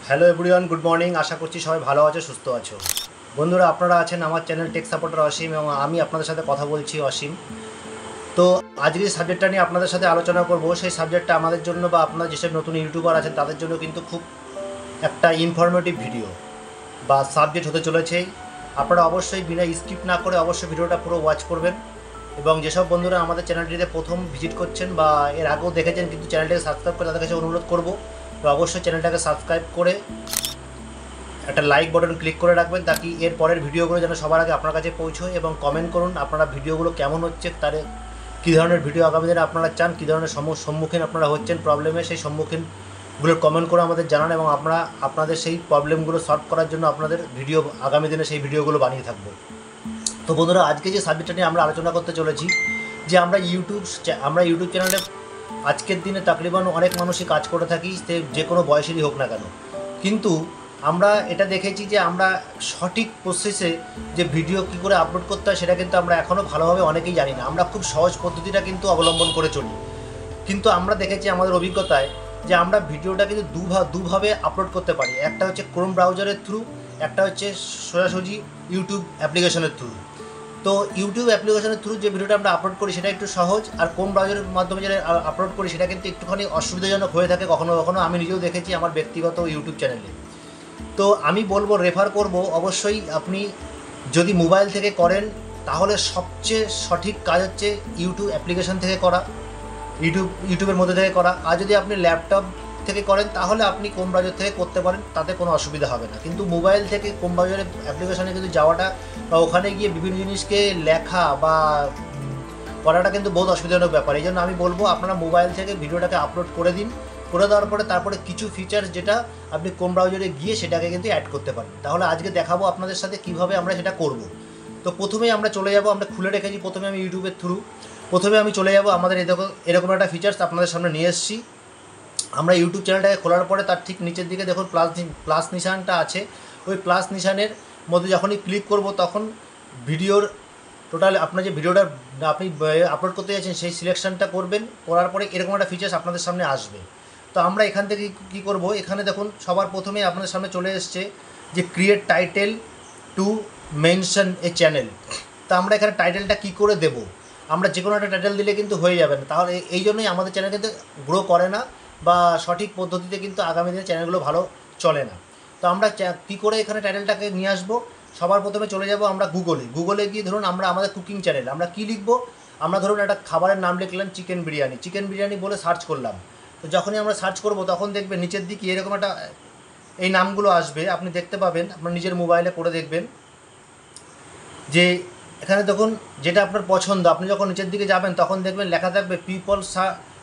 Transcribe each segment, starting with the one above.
Hello everyone, good morning. আশা করছি সবাই ভালো আছো, সুস্থ আছো। বন্ধুরা, আপনারা আছেন আমার চ্যানেল টেক সাপোর্টার অসীম এবং আমি আপনাদের সাথে কথা বলছি অসীম। তো আজকে যে সাবজেক্টটা নিয়ে আপনাদের সাথে আলোচনা করব, সেই সাবজেক্টটা আমাদের জন্য বা আপনারা যেসব নতুন ইউটিউবার আছেন তাদের জন্য কিন্তু খুব একটা ইনফরমেটিভ ভিডিও বা সাবজেক্ট হতে চলেছে। আপনারা অবশ্যই বিনা স্কিপ না করে অবশ্যই ভিডিওটা পুরো ওয়াচ করবেন। এবং যেসব বন্ধুরা আমাদের চ্যানেলটিতে প্রথম ভিজিট করছেন বা এর আগেও দেখেছেন কিন্তু চ্যানেলটাকে সাবস্ক্রাইব করে, তাদের কাছে অনুরোধ করব তো অবশ্যই চ্যানেলটাকে সাবস্ক্রাইব করে একটা লাইক বাটন ক্লিক করে রাখবেন, তাকি এর পরের ভিডিওগুলো যেন সবার আগে আপনার কাছে পৌঁছয়। এবং কমেন্ট করুন আপনারা ভিডিওগুলো কেমন হচ্ছে, তার কী ধরনের ভিডিও আগামী দিনে আপনারা চান, কী ধরনের সম্মুখীন আপনারা হচ্ছেন প্রবলেমে, সেই সম্মুখীনগুলোর কমেন্ট করে আমাদের জানান এবং আপনাদের সেই প্রবলেমগুলো সলভ করার জন্য আপনাদের ভিডিও আগামী দিনে সেই ভিডিওগুলো বানিয়ে থাকবো। তো বন্ধুরা, আজকে যে সাবজেক্টটা নিয়ে আমরা আলোচনা করতে চলেছি, যে আমরা ইউটিউব চ্যানেলে আজকের দিনে তাকরিবান অনেক মানুষই কাজ করে থাকি, সে যে কোনো বয়সেরই হোক না কেন। কিন্তু আমরা এটা দেখেছি যে আমরা সঠিক প্রসেসে যে ভিডিও কী করে আপলোড করতে হয় সেটা কিন্তু আমরা এখনও ভালোভাবে অনেকেই জানি না। আমরা খুব সহজ পদ্ধতিটা কিন্তু অবলম্বন করে চলি, কিন্তু আমরা দেখেছি আমাদের অভিজ্ঞতায় যে আমরা ভিডিওটা কিন্তু দুভাবে আপলোড করতে পারি। একটা হচ্ছে ক্রোম ব্রাউজারের থ্রু, একটা হচ্ছে সোজাসুজি ইউটিউব অ্যাপ্লিকেশনের থ্রু। তো ইউটিউব অ্যাপ্লিকেশনের থ্রু যে ভিডিওটা আমরা আপলোড করি সেটা একটু সহজ, আর ক্রোম ব্রাউজারের মাধ্যমে যেটা আপলোড করি সেটা কিন্তু একটুখানি অসুবিধাজনক হয়ে থাকে কখনো কখনো। আমি নিজেও দেখেছি আমার ব্যক্তিগত ইউটিউব চ্যানেলে। তো আমি বলবো, রেফার করব অবশ্যই আপনি যদি মোবাইল থেকে করেন তাহলে সবচেয়ে সঠিক কাজ হচ্ছে ইউটিউব অ্যাপ্লিকেশন থেকে করা, ইউটিউবের মধ্যে থেকে করা। আর যদি আপনি ল্যাপটপ থেকে করেন তাহলে আপনি ক্রোম ব্রাউজার থেকে করতে পারেন, তাতে কোনো অসুবিধা হবে না। কিন্তু মোবাইল থেকে ক্রোম ব্রাউজারের অ্যাপ্লিকেশনে কিন্তু যাওয়াটা বা ওখানে গিয়ে বিভিন্ন জিনিসকে লেখা বা করাটা কিন্তু বহুত অসুবিধাজনক ব্যাপার। এই জন্য আমি বলবো আপনারা মোবাইল থেকে ভিডিওটাকে আপলোড করে দিন, করে দেওয়ার পরে তারপরে কিছু ফিচার্স যেটা আপনি ক্রোম ব্রাউজারে গিয়ে সেটাকে কিন্তু অ্যাড করতে পারেন। তাহলে আজকে দেখাবো আপনাদের সাথে কীভাবে আমরা সেটা করব। তো প্রথমেই আমরা চলে যাব, আমরা খুলে রেখেছি প্রথমে আমি ইউটিউবের থ্রু। প্রথমে আমি চলে যাব, আমাদের এরকম একটা ফিচার্স আপনাদের সামনে নিয়ে এসেছি। আমরা ইউটিউব চ্যানেলটাকে খোলার পরে তার ঠিক নিচের দিকে দেখুন প্লাস নিশানটা আছে। ওই প্লাস নিশানের মধ্যে যখনই ক্লিক করব তখন ভিডিওর টোটাল আপনার যে ভিডিওটা আপনি আপলোড করতে যাচ্ছেন সেই সিলেকশনটা করবেন, করার পরে এরকম একটা ফিচার্স আপনাদের সামনে আসবে। তো আমরা এখান থেকে কী করব, এখানে দেখুন সবার প্রথমে আপনাদের সামনে চলে এসছে যে create title to mention A channel. তো আমরা এখানে টাইটেলটা কী করে দেব, আমরা যে কোনো একটা টাইটেল দিলে কিন্তু হয়ে যাবে না। তাহলে এই জন্যই আমাদের চ্যানেল কিন্তু গ্রো করে না বা সঠিক পদ্ধতিতে কিন্তু আগামী দিনে চ্যানেলগুলো ভালো চলে না। তো আমরা কী করে এখানে টাইটেলটাকে নিয়ে আসবো, সবার প্রথমে চলে যাব আমরা গুগলে গিয়ে ধরুন আমরা আমাদের কুকিং চ্যানেল আমরা কী লিখবো, আমরা ধরুন একটা খাবারের নাম লিখলাম চিকেন বিরিয়ানি বলে সার্চ করলাম। তো যখনই আমরা সার্চ করব তখন দেখবেন নিচের দিকে এরকম একটা এই নামগুলো আসবে, আপনি দেখতে পাবেন, আপনার নিজের মোবাইলে করে দেখবেন যে এখানে দেখুন যেটা আপনার পছন্দ, আপনি যখন নিচের দিকে যাবেন তখন দেখবেন লেখা থাকবে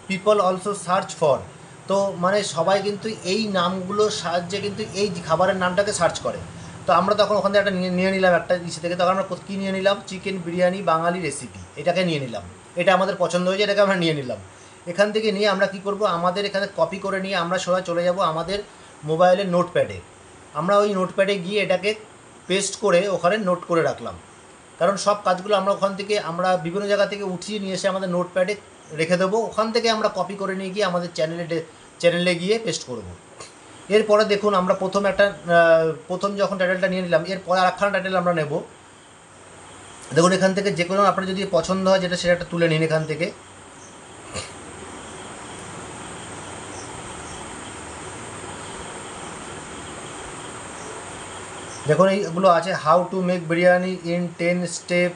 পিপল অলসো সার্চ ফর। তো মানে সবাই কিন্তু এই নামগুলোর সাহায্যে কিন্তু এই খাবারের নামটাকে সার্চ করে। তো আমরা তখন ওখান থেকে একটা নিয়ে নিলাম একটা ইসে থেকে, তখন আমরা কী নিয়ে নিলাম, চিকেন বিরিয়ানি বাঙালি রেসিপি, এটাকে নিয়ে নিলাম। এটা আমাদের পছন্দ হয়েছে, এটাকে আমরা নিয়ে নিলাম। এখান থেকে নিয়ে আমরা কী করব, আমাদের এখানে কপি করে নিয়ে আমরা সবাই চলে যাব আমাদের মোবাইলের নোটপ্যাডে। আমরা ওই নোটপ্যাডে গিয়ে এটাকে পেস্ট করে ওখানে নোট করে রাখলাম, কারণ সব কাজগুলো আমরা ওখান থেকে আমরা বিভিন্ন জায়গা থেকে উঠিয়ে নিয়ে এসে আমাদের নোটপ্যাডে রেখে দেবো। ওখান থেকে আমরা কপি করে নিয়ে গিয়ে আমাদের চ্যানেলে গিয়ে পেস্ট করব। এরপরে দেখুন আমরা প্রথম যখন টাইটেলটা নিয়ে নিলাম, এরপরে আরেকখানা টাইটেল আমরা নেব। দেখুন এখান থেকে যে কোনো আপনার যদি পছন্দ হয় যেটা সেটা তুলে নিন এখান থেকে। দেখুন এইগুলো আছে, how to make biryani in 10 step,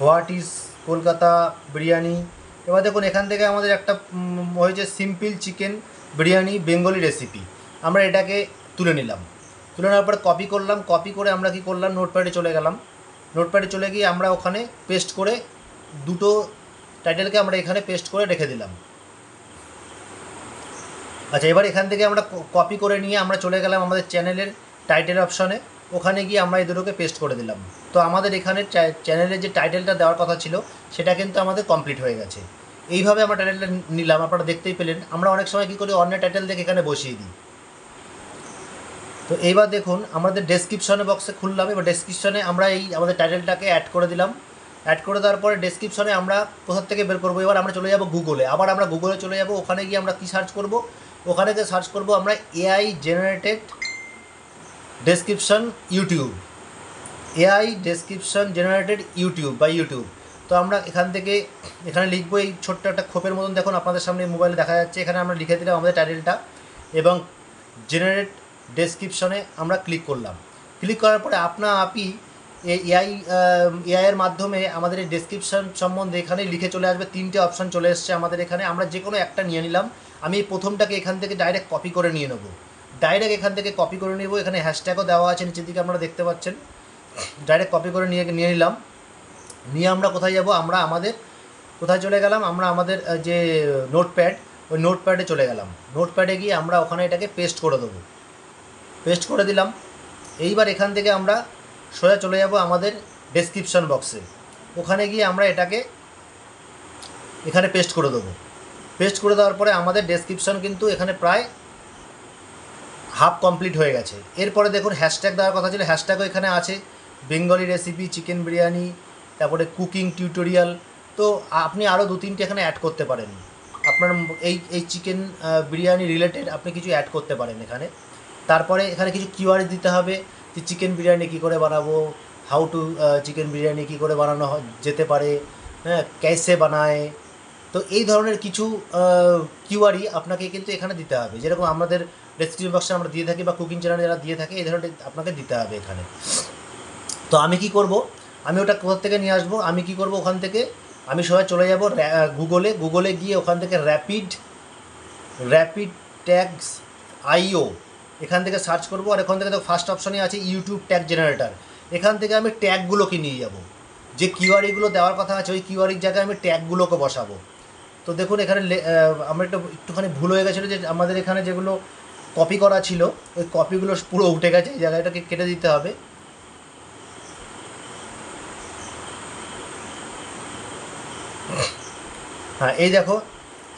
what is Kolkata biryani. এবার দেখুন এখান থেকে আমাদের একটা হয়েছে simple chicken biryani Bengali recipe. আমরা এটাকে তুলে নিলাম, তুলে নেওয়ার পরে কপি করে আমরা কী করলাম, নোটপ্যাডে চলে গেলাম। নোটপ্যাডে চলে গিয়ে আমরা ওখানে পেস্ট করে দুটো টাইটেলকে আমরা এখানে পেস্ট করে রেখে দিলাম। আচ্ছা, এবার এখান থেকে আমরা কপি করে নিয়ে আমরা চলে গেলাম আমাদের চ্যানেলের টাইটেল অপশানে, ওখানে গিয়ে আমরা এই দুটোকে পেস্ট করে দিলাম। তো আমাদের এখানে চ্যানেলের যে টাইটেলটা দেওয়ার কথা ছিল সেটা কিন্তু আমাদের কমপ্লিট হয়ে গেছে। এইভাবে আমরা টাইটেলটা নিলাম, আপনারা দেখতেই পেলেন। আমরা অনেক সময় কী করি, অন্য টাইটেল দেখে এখানে বসিয়ে দিই। তো এইবার দেখুন আমাদের ডেসক্রিপশনে বক্সে খুললাম, এবার ডেসক্রিপশনে আমরা এই আমাদের টাইটেলটাকে অ্যাড করে দিলাম। অ্যাড করে দেওয়ার পরে ডেসক্রিপশনে আমরা কোথা থেকে বের করবো, এবার আমরা চলে যাব গুগলে। আবার আমরা গুগলে চলে যাব, ওখানে গিয়ে আমরা কী সার্চ করব, ওখানে গিয়ে সার্চ করব আমরা AI generated description YouTube, AI description generated YouTube বা ইউটিউব। তো আমরা এখান থেকে এখানে লিখবো, এই ছোট্ট একটা খোপের মতন দেখুন আপনাদের সামনে মোবাইলে দেখা যাচ্ছে, এখানে আমরা লিখে দিলাম আমাদের টাইটেলটা এবং জেনারেট ডেসক্রিপশনে আমরা ক্লিক করলাম। ক্লিক করার পরে আপনি এআইয়ের মাধ্যমে আমাদের এই ডেসক্রিপশন সম্বন্ধে এখানে লিখে চলে আসবে। 3টে অপশান চলে এসছে আমাদের এখানে, আমরা যে কোনো একটা নিয়ে নিলাম। আমি এই প্রথমটাকে এখান থেকে ডাইরেক্ট কপি করে নিয়ে নেবো, ডাইরেক্ট এখান থেকে কপি করে নেবো। এখানে হ্যাশট্যাগও দেওয়া আছে নিচের দিকে আপনারা দেখতে পাচ্ছেন। ডাইরেক্ট কপি করে নিয়ে নিলাম। নিয়ে আমরা কোথায় যাব, আমরা আমাদের কোথায় চলে গেলাম, আমরা আমাদের যে নোটপ্যাড, ওই নোটপ্যাডে চলে গেলাম। নোটপ্যাডে গিয়ে আমরা ওখানে এটাকে পেস্ট করে দেবো। পেস্ট করে দিলাম। এইবার এখান থেকে আমরা সোজা চলে যাব আমাদের ডেসক্রিপশন বক্সে, ওখানে গিয়ে আমরা এটাকে এখানে পেস্ট করে দেবো। পেস্ট করে দেওয়ার পরে আমাদের ডেসক্রিপশন কিন্তু এখানে প্রায় হাফ কমপ্লিট হয়ে গেছে। এরপরে দেখুন হ্যাশট্যাগ দেওয়ার কথা ছিল, হ্যাশট্যাগও এখানে আছে, বেঙ্গলি রেসিপি, চিকেন বিরিয়ানি, তারপরে কুকিং টিউটোরিয়াল। তো আপনি আরও 2-3টে এখানে অ্যাড করতে পারেন। আপনার এই চিকেন বিরিয়ানি রিলেটেড আপনি কিছু অ্যাড করতে পারেন এখানে। তারপরে এখানে কিছু কিওয়ার্ড দিতে হবে যে চিকেন বিরিয়ানি কী করে বানাবো, হাউ টু চিকেন বিরিয়ানি কী করে বানানো যেতে পারে, হ্যাঁ, ক্যাসে বানায়। তো এই ধরনের কিছু কিওয়ার্ডই আপনাকে কিন্তু এখানে দিতে হবে, যেরকম আমাদের ডেসক্রিপশন বক্সে আমরা দিয়ে থাকি বা কুকিং চ্যানেলে যারা দিয়ে থাকে, এই ধরনের আপনাকে দিতে হবে এখানে। তো আমি কি করব, আমি ওটা কোথা থেকে নিয়ে আসবো, আমি কি করব, ওখান থেকে আমি সবাই চলে যাব গুগলে গিয়ে ওখান থেকে র্যাপিড ট্যাগস আইও এখান থেকে সার্চ করব। আর এখান থেকে তো ফার্স্ট অপশানে আছে ইউটিউব ট্যাগ জেনারেটর। এখান থেকে আমি ট্যাগগুলোকে নিয়ে যাব, যে কিওয়ার্ডগুলো দেওয়ার কথা আছে ওই কিওয়ার্ডের জায়গায় আমি ট্যাগগুলোকে বসাবো। তো দেখুন এখানে আমার একটুখানি ভুল হয়ে গেছিলো, যে আমাদের এখানে যেগুলো কপি করা ছিল ওই কপিগুলো পুরো উঠে গেছে, এই জায়গাটাকে কেটে দিতে হবে। হ্যাঁ, এই দেখো,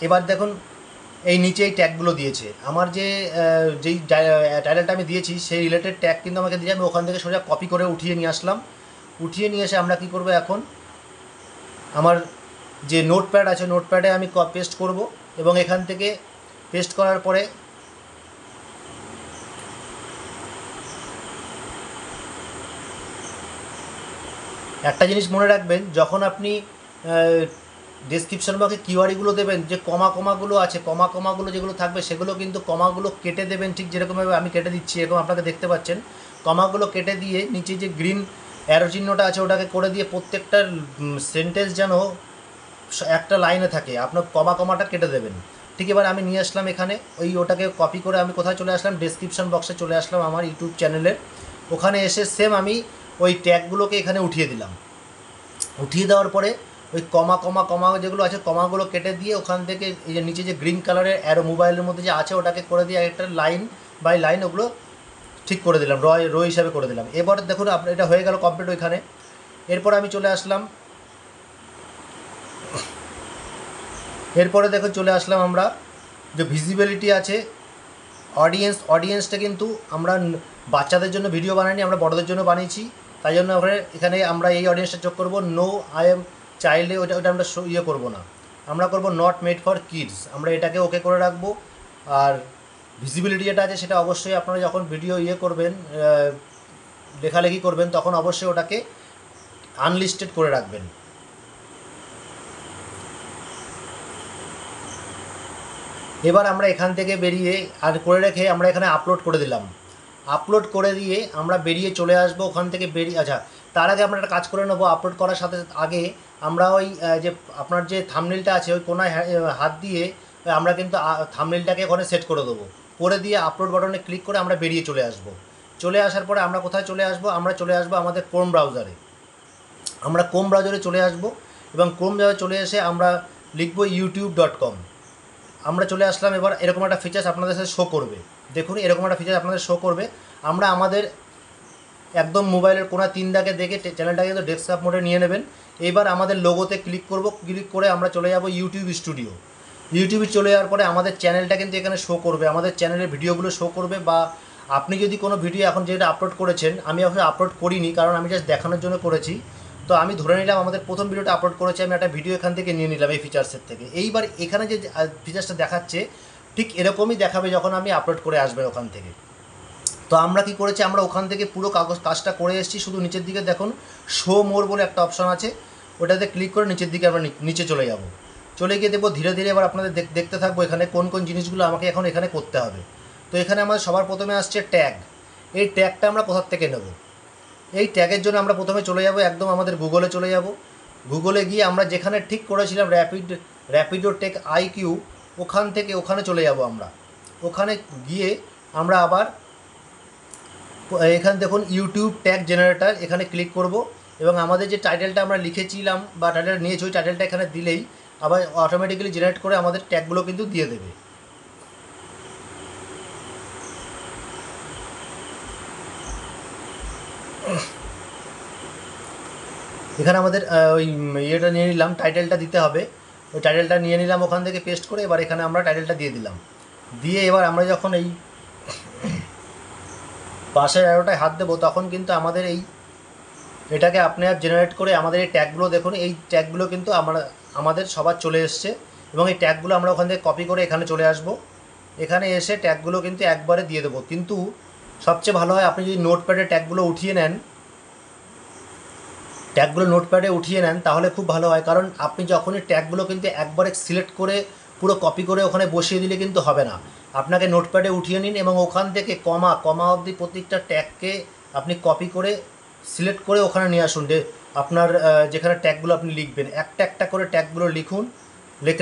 এবার দেখুন এই নিচে এই ট্যাগগুলো দিয়েছে। আমার যেই টাইটেলটা আমি দিয়েছি সেই রিলেটেড ট্যাগ কিন্তু আমাকে দিয়ে, আমি ওখান থেকে সোজা কপি করে উঠিয়ে নিয়ে আসলাম। উঠিয়ে নিয়ে এসে আমরা কী করবো, এখন আমার যে নোটপ্যাড আছে নোটপ্যাডে আমি পেস্ট করব। এবং এখান থেকে পেস্ট করার পরে একটা জিনিস মনে রাখবেন, যখন আপনি ডেসক্রিপশন বক্সে কিওয়ার্ডগুলো দেবেন, যে কমাগুলো আছে, কমাগুলো যেগুলো থাকবে সেগুলো কিন্তু কমাগুলো কেটে দেবেন, ঠিক যেরকমভাবে আমি কেটে দিচ্ছি, এরকম আপনাকে দেখতে পাচ্ছেন। কমাগুলো কেটে দিয়ে নিচে যে গ্রিন অ্যারো চিহ্নটা আছে ওটাকে করে দিয়ে প্রত্যেকটা সেন্টেন্স যেন একটা লাইনে থাকে, আপনার কমাটা কেটে দেবেন। ঠিক, এবার আমি নিয়ে আসলাম এখানে, ওটাকে কপি করে আমি কোথায় চলে আসলাম, ডেসক্রিপশন বক্সে চলে আসলাম আমার ইউটিউব চ্যানেলের। ওখানে এসে সেম আমি ওই ট্যাগগুলোকে এখানে উঠিয়ে দিলাম। উঠিয়ে দেওয়ার পরে ওই কমা যেগুলো আছে কমাগুলো কেটে দিয়ে ওখান থেকে এই যে নিচে যে গ্রিন কালারের অ্যারো মোবাইলের মধ্যে যে আছে ওটাকে করে দিয়ে একটা লাইন বাই লাইন ওগুলো ঠিক করে দিলাম, রো হিসাবে করে দিলাম। এবার দেখুন আপনার এটা হয়ে গেল কমপ্লিট ওইখানে। এরপর আমি চলে আসলাম, এরপরে দেখুন চলে আসলাম আমরা যে ভিজিবিলিটি আছে, অডিয়েন্সটা কিন্তু আমরা বাচ্চাদের জন্য ভিডিও বানাইনি, আমরা বড়দের জন্য বানিয়েছি। তাই জন্য এখানে আমরা এই অডিয়েন্সটা যোগ করবো, নো আই এম চাইল্ডে, ওটা আমরা করবো না, আমরা করবো নট মেড ফর কিডস, আমরা এটাকে ওকে করে রাখবো। আর ভিজিবিলিটি যেটা আছে সেটা অবশ্যই আপনারা যখন ভিডিও করবেন, লেখালেখি করবেন, তখন অবশ্যই ওটাকে আনলিস্টেড করে রাখবেন। এবার আমরা এখান থেকে বেরিয়ে আর করে রেখে আমরা এখানে আপলোড করে দিলাম। আপলোড করে দিয়ে আমরা বেরিয়ে চলে আসবো ওখান থেকে আচ্ছা, তার আগে আমরা একটা কাজ করে নেবো। আপলোড করার সাথে আগে আমরা ওই যে আপনার যে থাম্বনেইলটা আছে ওই কোনায় হাত দিয়ে আমরা কিন্তু থাম্বনেইলটাকে ওখানে সেট করে দেবো। করে দিয়ে আপলোড বাটনে ক্লিক করে আমরা বেরিয়ে চলে আসবো। চলে আসার পরে আমরা কোথায় চলে আসবো, আমরা চলে আসবো আমাদের ক্রোম ব্রাউজারে। আমরা ক্রোম ব্রাউজারে চলে আসবো এবং ক্রোম ব্রাউজারে চলে এসে আমরা লিখবো youtube.com। আমরা চলে আসলাম। এবার এরকম একটা ফিচার্স আপনাদের সাথে শো করবে, দেখুন এরকম একটা ফিচার্স আপনাদের শো করবে। আমরা আমাদের একদম মোবাইলের কোনা 3 দাগে দেখে চ্যানেলটাকে কিন্তু ডেস্কটপ মোডে নিয়ে নেবেন। এবার আমাদের লোগোতে ক্লিক করব, ক্লিক করে আমরা চলে যাব ইউটিউব স্টুডিও। ইউটিউবে চলে যাওয়ার পরে আমাদের চ্যানেলটা কিন্তু এখানে শো করবে, আমাদের চ্যানেলের ভিডিওগুলো শো করবে। বা আপনি যদি কোনো ভিডিও এখন যেটা আপলোড করেছেন, আমি এখন আপলোড করিনি কারণ আমি জাস্ট দেখানোর জন্য করেছি, তো আমি ধরে নিলাম আমাদের প্রথম ভিডিওটা আপলোড করেছি, আমি একটা ভিডিও এখান থেকে নিয়ে নিলাম এই ফিচার্সের থেকে। এইবার এখানে যে ফিচার্সটা দেখাচ্ছে ঠিক এরকমই দেখাবে যখন আমি আপলোড করে আসবেন ওখান থেকে। তো আমরা কি করেছি, আমরা ওখান থেকে পুরো কাজটা করে এসেছি। শুধু নিচের দিকে দেখুন শো মোর বলে একটা অপশান আছে, ওটাতে ক্লিক করে নিচের দিকে আমরা নিচে চলে যাব। চলে গিয়ে দেখবো ধীরে ধীরে এবার আপনাদের দেখতে থাকবো এখানে কোন কোন জিনিসগুলো আমাকে এখন এখানে করতে হবে। তো এখানে আমাদের সবার প্রথমে আসছে ট্যাগ। এই ট্যাগটা আমরা কোথার থেকে নেব? এই ট্যাগের জন্য আমরা প্রথমে চলে যাব একদম আমাদের গুগলে চলে যাব। গুগলে গিয়ে আমরা যেখানে ঠিক করেছিলাম র্যাপিডো টেক আইকিউ, ওখান থেকে ওখানে চলে যাব আমরা। ওখানে গিয়ে আমরা আবার এখানে দেখুন ইউটিউব ট্যাগ জেনারেটর, এখানে ক্লিক করব এবং আমাদের যে টাইটেলটা আমরা লিখেছিলাম বা টাইটেল নিয়েছি ওই টাইটেলটা এখানে দিলেই আবার অটোমেটিক্যালি জেনারেট করে আমাদের ট্যাগগুলো কিন্তু দিয়ে দেবে। এখানে আমাদের ওই ইয়েটা নিয়ে নিলাম, টাইটেলটা দিতে হবে। ওই টাইটেলটা নিয়ে নিলাম ওখান থেকে পেস্ট করে, এবার এখানে আমরা টাইটেলটা দিয়ে দিলাম। দিয়ে এবার আমরা যখন এই পাশের অ্যারোটায় হাত দেবো তখন কিন্তু আমাদের এটাকে আপনি আপ জেনারেট করে আমাদের এই ট্যাগগুলো দেখুন, এই ট্যাগগুলো কিন্তু আমাদের সবার চলে এসছে এবং এই ট্যাগগুলো আমরা ওখান থেকে কপি করে এখানে চলে আসব। এখানে এসে ট্যাগগুলো কিন্তু একবারে দিয়ে দেবো। কিন্তু সবচেয়ে ভালো হয় আপনি যদি নোটপ্যাডে ট্যাগগুলো উঠিয়ে নেন, তাহলে খুব ভালো হয়। কারণ আপনি যখনই ট্যাগগুলো কিন্তু একবারে সিলেক্ট করে পুরো কপি করে ওখানে বসিয়ে দিলে কিন্তু হবে না। আপনাকে নোটপ্যাডে উঠিয়ে নিন এবং ওখান থেকে কমা অবধি প্রত্যেকটা ট্যাগকে আপনি কপি করে সিলেক্ট করে ওখানে নিয়ে আসুন। আপনার যেখানে ট্যাগগুলো আপনি লিখবেন একটা একটা করে ট্যাগগুলো লিখুন।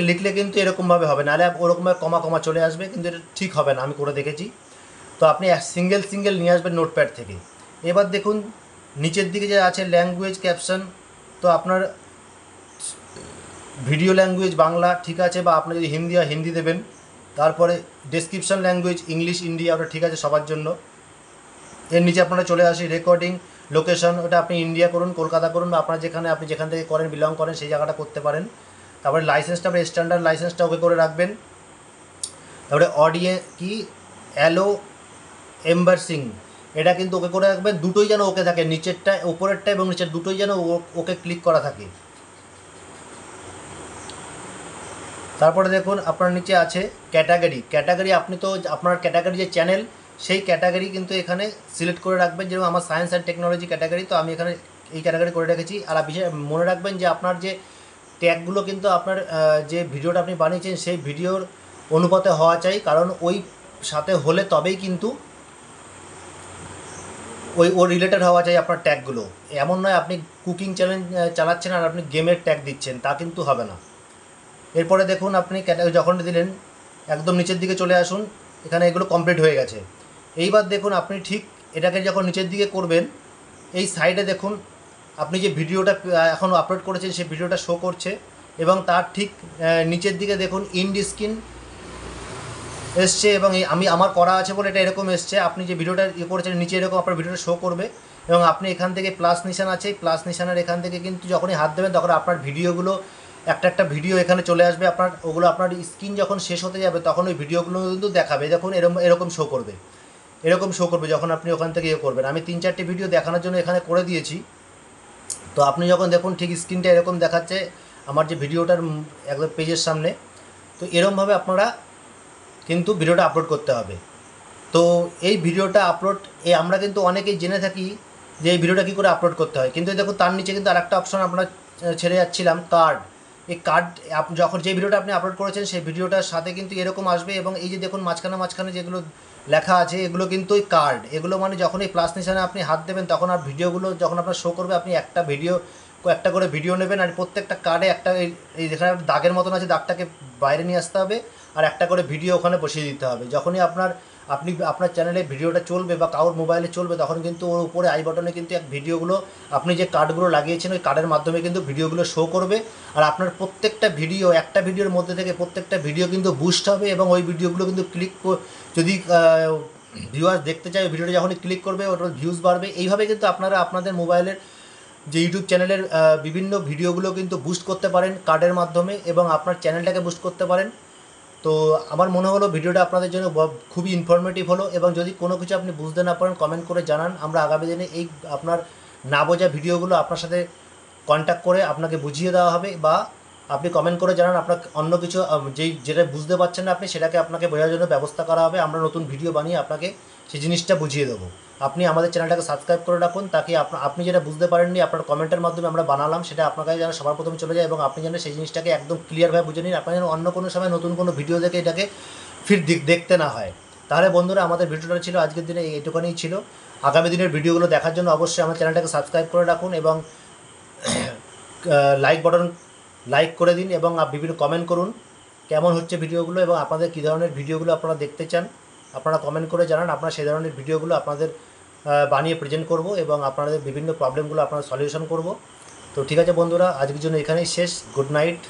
লিখলে কিন্তু এরকমভাবে হবে, নাহলে ওরকমভাবে কমা চলে আসবে, কিন্তু এটা ঠিক হবে না, আমি করে দেখেছি। তো আপনি সিঙ্গেল নিয়ে আসবেন নোটপ্যাড থেকে। এবার দেখুন নিচের দিকে যে আছে ল্যাঙ্গুয়েজ ক্যাপশন, তো আপনার ভিডিও ল্যাঙ্গুয়েজ বাংলা ঠিক আছে, বা আপনার যদি হিন্দি হয় হিন্দি দেবেন। তারপরে ডেসক্রিপশন ল্যাঙ্গুয়েজ ইংলিশ ইন্ডিয়া, ওটা ঠিক আছে সবার জন্য। এর নিচে আপনারা চলে আসি রেকর্ডিং লোকেশন, ওটা আপনি ইন্ডিয়া করুন, কলকাতা করুন, বা আপনার আপনি যেখান থেকে করেন বিলং করেন সেই জায়গাটা করতে পারেন। তারপরে লাইসেন্সটা আপনি স্ট্যান্ডার্ড লাইসেন্সটা ওকে করে রাখবেন। তারপরে অ্যালো এম্বার্সিং, এটা কিন্তু ওকে করে রাখবেন, দুটোই যেন ওকে থাকে, নিচেরটা উপরেরটা এবং নিচের দুটোই যেন ওকে ক্লিক করা থাকে। তারপরে দেখুন আপনার নিচে আছে ক্যাটাগরি, আপনি তো আপনার ক্যাটাগরি যে চ্যানেল সেই ক্যাটাগরি কিন্তু এখানে সিলেক্ট করে রাখবেন। যেরকম আমার সায়েন্স অ্যান্ড টেকনোলজি ক্যাটাগরি, তো আমি এখানে এই ক্যাটাগরি করে রেখেছি। আর বিশেষ মনে রাখবেন যে আপনার যে ট্যাগগুলো কিন্তু আপনার যে ভিডিওটা আপনি বানিয়েছেন সেই ভিডিওর অনুপাতে হওয়া চাই, কারণ ওই সাথে হলে তবেই কিন্তু ওর রিলেটেড হওয়া চাই আপনার ট্যাগগুলো। এমন নয় আপনি কুকিং চ্যালেঞ্জ চালাচ্ছেন আর আপনি গেমের ট্যাগ দিচ্ছেন, তা কিন্তু হবে না। এরপরে দেখুন আপনি যখন দিলেন একদম নিচের দিকে চলে আসুন, এখানে এগুলো কমপ্লিট হয়ে গেছে। এইবার দেখুন আপনি ঠিক এটাকে যখন নিচের দিকে করবেন, এই সাইডে দেখুন আপনি যে ভিডিওটা এখন আপলোড করেছেন সেই ভিডিওটা শো করছে, এবং তার ঠিক নিচের দিকে দেখুন ইন্ড স্ক্রিন এসছে, এবং আমার করা আছে বলে এটা এরকম এসছে। আপনি যে ভিডিওটা করেছেন নিচে এরকম আপনার ভিডিওটা শো করবে, এবং আপনি এখান থেকে প্লাস নিশান আছে, প্লাস নিশানের এখান থেকে কিন্তু যখনই হাত দেবেন তখন আপনার ভিডিওগুলো একটা ভিডিও এখানে চলে আসবে। ওগুলো আপনার স্ক্রিন যখন শেষ হতে যাবে তখন ওই ভিডিওগুলো কিন্তু দেখাবে, দেখুন এরকম শো করবে যখন আপনি ওখান থেকে করবেন। আমি 3-4টে ভিডিও দেখানোর জন্য এখানে করে দিয়েছি। তো আপনি যখন দেখুন ঠিক স্ক্রিনটা এরকম দেখাচ্ছে আমার যে ভিডিওটার একদম পেজের সামনে, তো এরকমভাবে আপনারা কিন্তু ভিডিওটা আপলোড করতে হবে। তো এই ভিডিওটা আমরা কিন্তু অনেকেই জেনে থাকি যে এই ভিডিওটা কী করে আপলোড করতে হয়, কিন্তু দেখুন তার নিচে কিন্তু আরেকটা অপশন আপনারা ছেড়ে যাচ্ছিলাম, কার্ড। এই কার্ড যখন যে ভিডিওটা আপনি আপলোড করেছেন সেই ভিডিওটার সাথে কিন্তু এরকম আসবে, এবং এই যে দেখুন মাঝখানে যেগুলো লেখা আছে এগুলো কিন্তু ওই কার্ড। এগুলো মানে যখন এই প্লাস নিশানে আপনি হাত দেবেন তখন আর ভিডিওগুলো যখন আপনার শো করবে আপনি একটা করে ভিডিও নেবেন, আর প্রত্যেকটা কার্ডে একটা এই যেখানে দাগের মতন আছে দাগটাকে বাইরে নিয়ে আসতে হবে, আর একটা করে ভিডিও ওখানে বসিয়ে দিতে হবে। যখনই আপনার চ্যানেলে ভিডিওটা চলবে বা কারোর মোবাইলে চলবে তখন কিন্তু ওর উপরে আই বাটনে কিন্তু ভিডিওগুলো আপনি যে কার্ডগুলো লাগিয়েছেন ওই কার্ডের মাধ্যমে কিন্তু ভিডিওগুলো শো করবে, আর আপনার প্রত্যেকটা ভিডিও একটা ভিডিওর মধ্যে থেকে প্রত্যেকটা ভিডিও কিন্তু বুস্ট হবে, এবং ওই ভিডিওগুলো কিন্তু যদি ভিউয়ার্স দেখতে চায় ভিডিওটা যখনই ক্লিক করবে ওটার ভিউজ বাড়বে। এইভাবে কিন্তু আপনারা আপনাদের মোবাইলের যে ইউটিউব চ্যানেলের বিভিন্ন ভিডিওগুলো কিন্তু বুস্ট করতে পারেন কার্ডের মাধ্যমে, এবং আপনার চ্যানেলটাকে বুস্ট করতে পারেন। তো আমার মনে হলো ভিডিওটা আপনাদের জন্য খুবই ইনফরমেটিভ হলো, এবং যদি কোনো কিছু আপনি বুঝতে না পারেন কমেন্ট করে জানান। আমরা আগামী দিনে এই আপনার না বোঝা ভিডিওগুলো আপনার সাথে কন্ট্যাক্ট করে আপনাকে বুঝিয়ে দেওয়া হবে, বা আপনি কমেন্ট করে জানান আপনার অন্য কিছু যেটা বুঝতে পারছেন না আপনি সেটাকে আপনাকে বোঝার জন্য ব্যবস্থা করা হবে। আমরা নতুন ভিডিও বানিয়ে আপনাকে সেই জিনিসটা বুঝিয়ে দেবো। আপনি আমাদের চ্যানেলটাকে সাবস্ক্রাইব করে রাখুন, তাকে আপনি যেটা বুঝতে পারেননি আপনার কমেন্টের মাধ্যমে আমরা বানালাম, সেটা আপনার কাছে যেন সবার প্রথমে চলে যায় এবং আপনি যেন সেই জিনিসটাকে একদম ক্লিয়ারভাবে বুঝে নিন, আপনার যেন অন্য কোনো সময় নতুন কোনো ভিডিও দেখে এটাকে ফির দেখতে না হয়। তাহলে বন্ধুরা, আমাদের ভিডিওটা ছিল আজকের দিনে এইটুখানিই ছিল। আগামী দিনের ভিডিওগুলো দেখার জন্য অবশ্যই আমার চ্যানেলটাকে সাবস্ক্রাইব করে রাখুন এবং লাইক করে দিন এবং বিভিন্ন কমেন্ট করুন কেমন হচ্ছে ভিডিওগুলো এবং আপনাদের কী ধরনের ভিডিওগুলো আপনারা দেখতে চান। আপনারা কমেন্ট করে জানান, আপনারা সেই ধরনের ভিডিওগুলো আপনাদের বানিয়ে প্রেজেন্ট করব এবং আপনাদের বিভিন্ন প্রবলেমগুলো আপনারা সলিউশন করব। তো ঠিক আছে বন্ধুরা, আজকের জন্য এখানেই শেষ। Good night.